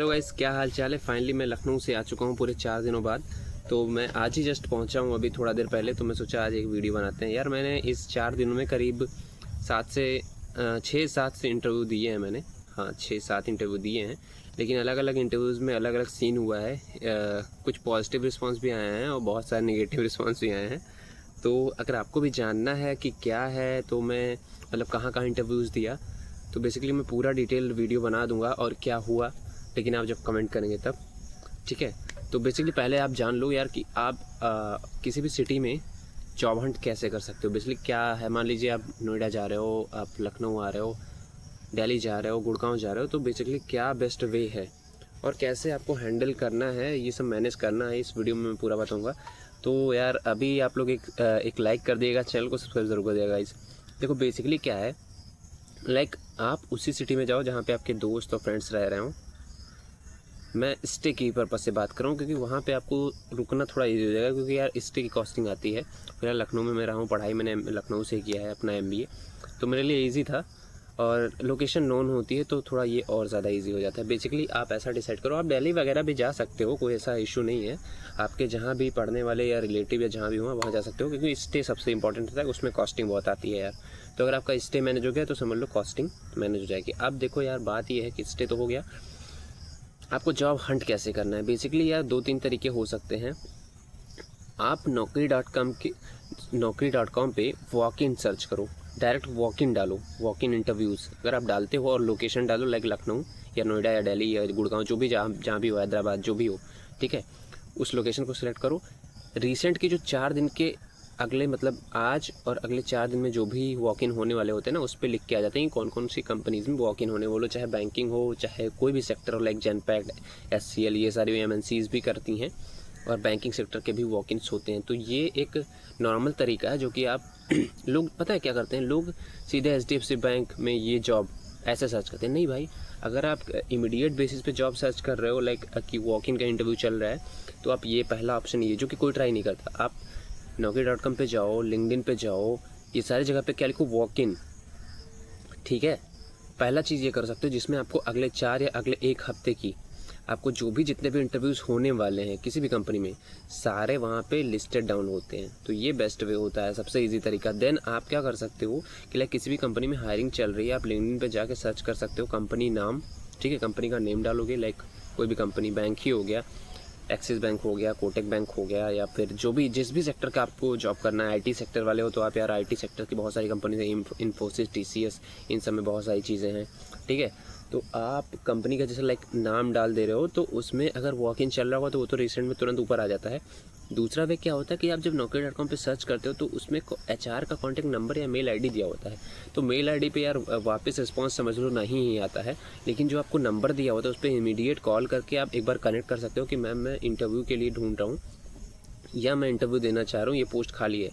Hello guys, क्या हाल चाल है। फाइनली मैं लखनऊ से आ चुका हूँ पूरे 4 दिनों बाद। तो मैं आज ही जस्ट पहुँचा हूँ अभी थोड़ा देर पहले। तो मैं सोचा आज एक वीडियो बनाते हैं। यार मैंने इस 4 दिनों में करीब 6-7 से इंटरव्यू दिए हैं मैंने। हाँ, 6-7 इंटरव्यू दिए हैं, लेकिन अलग अलग इंटरव्यूज़ में अलग अलग सीन हुआ है। कुछ पॉजिटिव रिस्पॉन्स भी आए हैं और बहुत सारे नेगेटिव रिस्पॉन्स भी आए हैं। तो अगर आपको भी जानना है कि क्या है, तो मैं मतलब कहाँ कहाँ इंटरव्यूज़ दिया, तो बेसिकली मैं पूरा डिटेल वीडियो बना दूंगा और क्या हुआ, लेकिन आप जब कमेंट करेंगे तब। ठीक है, तो बेसिकली पहले आप जान लो यार कि आप किसी भी सिटी में जॉब हंट कैसे कर सकते हो। बेसिकली क्या है, मान लीजिए आप नोएडा जा रहे हो, आप लखनऊ आ रहे हो, दिल्ली जा रहे हो, गुड़गांव जा रहे हो, तो बेसिकली क्या बेस्ट वे है और कैसे आपको हैंडल करना है, ये सब मैनेज करना है, इस वीडियो में मैं पूरा बताऊँगा। तो यार अभी आप लोग एक लाइक कर दिएगा, चैनल को सब्सक्राइब जरूर कर दिएगा गाइस। देखो बेसिकली क्या है, आप उसी सिटी में जाओ जहाँ पे आपके दोस्त और फ्रेंड्स रह रहे हो। मैं स्टे की पर्पज़ से बात कर रहा हूँ, क्योंकि वहाँ पे आपको रुकना थोड़ा इजी हो जाएगा, क्योंकि यार स्टे की कॉस्टिंग आती है। फिलहाल लखनऊ में मैं रहा हूँ, पढ़ाई मैंने लखनऊ से किया है अपना MBA, तो मेरे लिए इजी था। और लोकेशन नोन होती है तो थोड़ा ये और ज़्यादा इजी हो जाता है। बेसिकली आप ऐसा डिसाइड करो, आप दिल्ली वगैरह भी जा सकते हो, कोई ऐसा इशू नहीं है। आपके जहाँ भी पढ़ने वाले या रिलेटिव या जहाँ भी हो वहाँ जा सकते हो, क्योंकि स्टे सबसे इंपॉर्टेंट होता है, उसमें कॉस्टिंग बहुत आती है यार। तो अगर आपका स्टे मैनेज हो गया तो समझ लो कॉस्टिंग मैनेज हो जाएगी। अब देखो यार, बात ये है कि स्टे तो हो गया, आपको जॉब हंट कैसे करना है। बेसिकली यार 2-3 तरीके हो सकते हैं। आप Naukri.com पे वॉक इन सर्च करो, डायरेक्ट वॉक इन डालो, वॉक इन इंटरव्यूज़ अगर आप डालते हो और लोकेशन डालो लाइक लखनऊ या नोएडा या दिल्ली या गुड़गांव, जो भी जहाँ भी हो, हैदराबाद जो भी हो, ठीक है, उस लोकेशन को सिलेक्ट करो। रिसेंट के जो 4 दिन के अगले मतलब आज और अगले 4 दिन में जो भी वॉक इन होने वाले होते हैं ना, उस पर लिख के आ जाते हैं कि कौन कौन सी कंपनीज में वॉक इन होने वाले, चाहे बैंकिंग हो, चाहे कोई भी सेक्टर हो, लाइक जनपैक्ट, SCL, ये सारी MNCs भी करती हैं और बैंकिंग सेक्टर के भी वॉक इन्स होते हैं। तो ये एक नॉर्मल तरीका है जो कि आप लोग पता है क्या करते हैं, लोग सीधे HDFC बैंक में ये जॉब ऐसे सर्च करते हैं। नहीं भाई, अगर आप इमीडिएट बेसिस पे जॉब सर्च कर रहे हो, लाइक कि वॉक इन का इंटरव्यू चल रहा है, तो आप ये पहला ऑप्शन ये जो कि कोई ट्राई नहीं करता, आप Naukri.com पे जाओ, लिंक्डइन पे जाओ, ये सारी जगह पे क्या लिखो, वॉक इन। ठीक है, पहला चीज़ ये कर सकते हो, जिसमें आपको अगले 4 या अगले 1 हफ्ते की आपको जो भी जितने भी इंटरव्यूज़ होने वाले हैं किसी भी कंपनी में, सारे वहाँ पे लिस्टेड डाउन होते हैं। तो ये बेस्ट वे होता है, सबसे इजी तरीका। देन आप क्या कर सकते हो कि लाइक किसी भी कंपनी में हायरिंग चल रही है, आप लिंक्डइन पे जाके सर्च कर सकते हो कंपनी नाम। ठीक है, कंपनी का नेम डालोगे, लाइक कोई भी कंपनी, बैंक ही हो गया, एक्सिस बैंक हो गया, कोटक बैंक हो गया, या फिर जो भी जिस भी सेक्टर का आपको जॉब करना है। IT सेक्टर वाले हो तो आप यार IT सेक्टर की बहुत सारी कंपनी है, इन्फोसिस, TCS, इन सब में बहुत सारी चीज़ें हैं। ठीक है, तो आप कंपनी का जैसे लाइक नाम डाल दे रहे हो, तो उसमें अगर वॉक इन चल रहा होगा तो वो तो रिसेंट में तुरंत ऊपर आ जाता है। दूसरा वे क्या होता है कि आप जब Naukri.com पे सर्च करते हो तो उसमें HR का कॉन्टैक्ट नंबर या मेल ID दिया होता है। तो मेल ID पे यार वापस रिस्पॉन्स समझ लो नहीं ही आता है, लेकिन जो आपको नंबर दिया होता है उस पर इमीडिएट कॉल करके आप एक बार कनेक्ट कर सकते हो कि मैम मैं इंटरव्यू के लिए ढूंढ रहा हूँ या मैं इंटरव्यू देना चाह रहा हूँ, ये पोस्ट खाली है।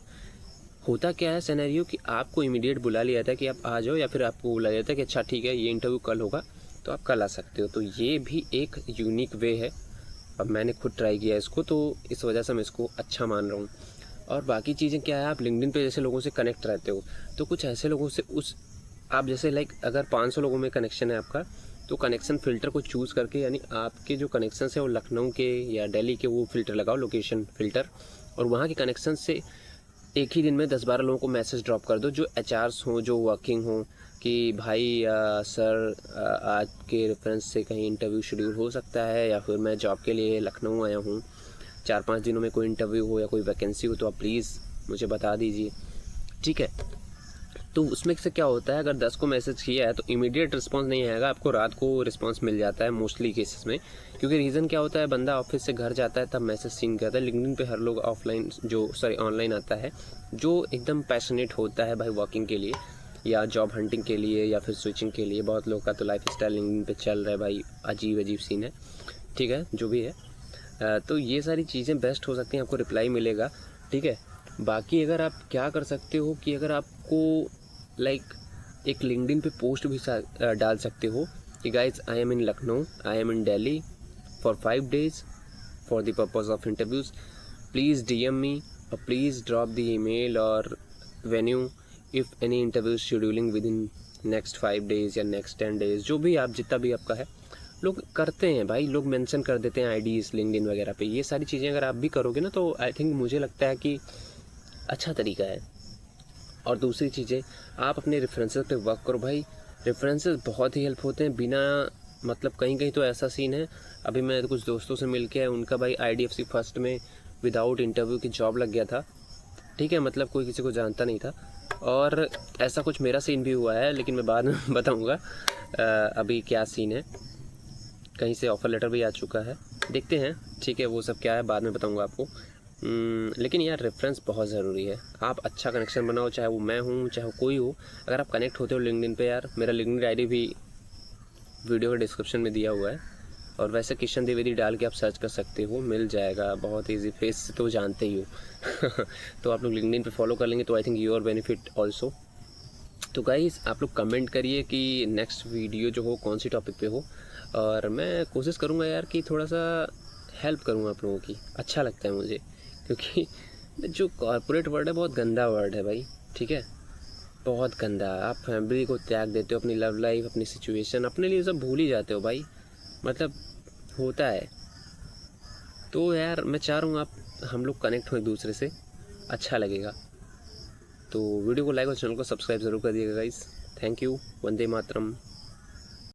होता क्या है सिनेरियो कि आपको इमीडिएट बुला लिया जाता है कि आप आ जाओ, या फिर आपको बुला जाता है कि अच्छा ठीक है ये इंटरव्यू कल होगा, तो आप कल आ सकते हो। तो ये भी एक यूनिक वे है, अब मैंने खुद ट्राई किया इसको, तो इस वजह से मैं इसको अच्छा मान रहा हूँ। और बाकी चीज़ें क्या है, आप लिंक्डइन पे जैसे लोगों से कनेक्ट रहते हो, तो कुछ ऐसे लोगों से आप जैसे लाइक अगर 500 लोगों में कनेक्शन है आपका, तो कनेक्शन फ़िल्टर को चूज़ करके, यानी आपके जो कनेक्शन है वो लखनऊ के या दिल्ली के, वो फ़िल्टर लगाओ, लोकेशन फ़िल्टर, और वहाँ के कनेक्शन से एक ही दिन में 10-12 लोगों को मैसेज ड्रॉप कर दो, जो HRs हों, जो वर्किंग हों, कि भाई सर आज के रेफरेंस से कहीं इंटरव्यू शेड्यूल हो सकता है, या फिर मैं जॉब के लिए लखनऊ आया हूँ, 4-5 दिनों में कोई इंटरव्यू हो या कोई वैकेंसी हो तो आप प्लीज़ मुझे बता दीजिए। ठीक है, तो उसमें से क्या होता है, अगर 10 को मैसेज किया है तो इमीडिएट रिस्पांस नहीं आएगा, आपको रात को रिस्पांस मिल जाता है मोस्टली केसेस में। क्योंकि रीज़न क्या होता है, बंदा ऑफिस से घर जाता है तब मैसेज सीन करता है। लिंक्डइन पे हर लोग ऑनलाइन आता है जो एकदम पैशनेट होता है भाई वॉकिंग के लिए या जॉब हंटिंग के लिए या फिर स्विचिंग के लिए। बहुत लोग का तो लाइफ स्टाइल लिंक्डइन पे चल रहा है भाई, अजीब अजीब सीन है। ठीक है, जो भी है, तो ये सारी चीज़ें बेस्ट हो सकती हैं, आपको रिप्लाई मिलेगा। ठीक है, बाकी अगर आप क्या कर सकते हो कि अगर आपको लाइक एक लिंक्डइन पे पोस्ट भी डाल सकते हो कि guys I am in Lucknow, I am in Delhi for 5 days for the purpose of interviews, please DM मी और प्लीज़ ड्रॉप द ईमेल और venue if any interview scheduling with in next 5 days या next 10 days, जो भी आप जितना भी आपका है लोग करते हैं भाई, लोग मेंशन कर देते हैं आईडीज़ लिंक्डइन वगैरह पे। ये सारी चीज़ें अगर आप भी करोगे ना तो आई थिंक मुझे लगता है कि अच्छा तरीका है। और दूसरी चीज़ें, आप अपने रेफरेंसेस पे वर्क करो भाई। रेफरेंसेस बहुत ही हेल्प होते हैं बिना मतलब कहीं कहीं तो ऐसा सीन है, अभी मैं कुछ दोस्तों से मिल के उनका भाई IDFC फर्स्ट में विदाउट इंटरव्यू की जॉब लग गया था, ठीक है, मतलब कोई किसी को जानता नहीं था। और ऐसा कुछ मेरा सीन भी हुआ है, लेकिन मैं बाद में बताऊँगा अभी क्या सीन है। कहीं से ऑफ़र लेटर भी आ चुका है, देखते हैं, ठीक है, वो सब क्या है बाद में बताऊँगा आपको। लेकिन यार रेफरेंस बहुत ज़रूरी है। आप अच्छा कनेक्शन बनाओ, चाहे वो मैं हूँ चाहे वो कोई हो। अगर आप कनेक्ट होते हो लिंक्डइन पे, यार मेरा लिंक्डइन ID भी वीडियो के डिस्क्रिप्शन में दिया हुआ है, और वैसे किशन द्विवेदी डाल के आप सर्च कर सकते हो, मिल जाएगा, बहुत ईजी, फेस तो जानते ही हो। तो आप लोग लिंक्डइन पे फॉलो कर लेंगे तो I think your benefit also. तो गाइस आप लोग कमेंट करिए कि नेक्स्ट वीडियो जो हो कौन सी टॉपिक पे हो, और मैं कोशिश करूँगा यार कि थोड़ा सा हेल्प करूँ आप लोगों की। अच्छा लगता है मुझे, क्योंकि जो कॉर्पोरेट वर्ड है बहुत गंदा वर्ड है भाई, ठीक है, बहुत गंदा। आप फैमिली को त्याग देते हो, अपनी लव लाइफ, अपनी सिचुएशन, अपने लिए सब भूल ही जाते हो भाई, मतलब होता है। तो यार मैं चाह रहा हूँ आप हम लोग कनेक्ट हो एक दूसरे से, अच्छा लगेगा। तो वीडियो को लाइक और चैनल को सब्सक्राइब ज़रूर कर दिएगा guys. Thank you. Vande Mataram.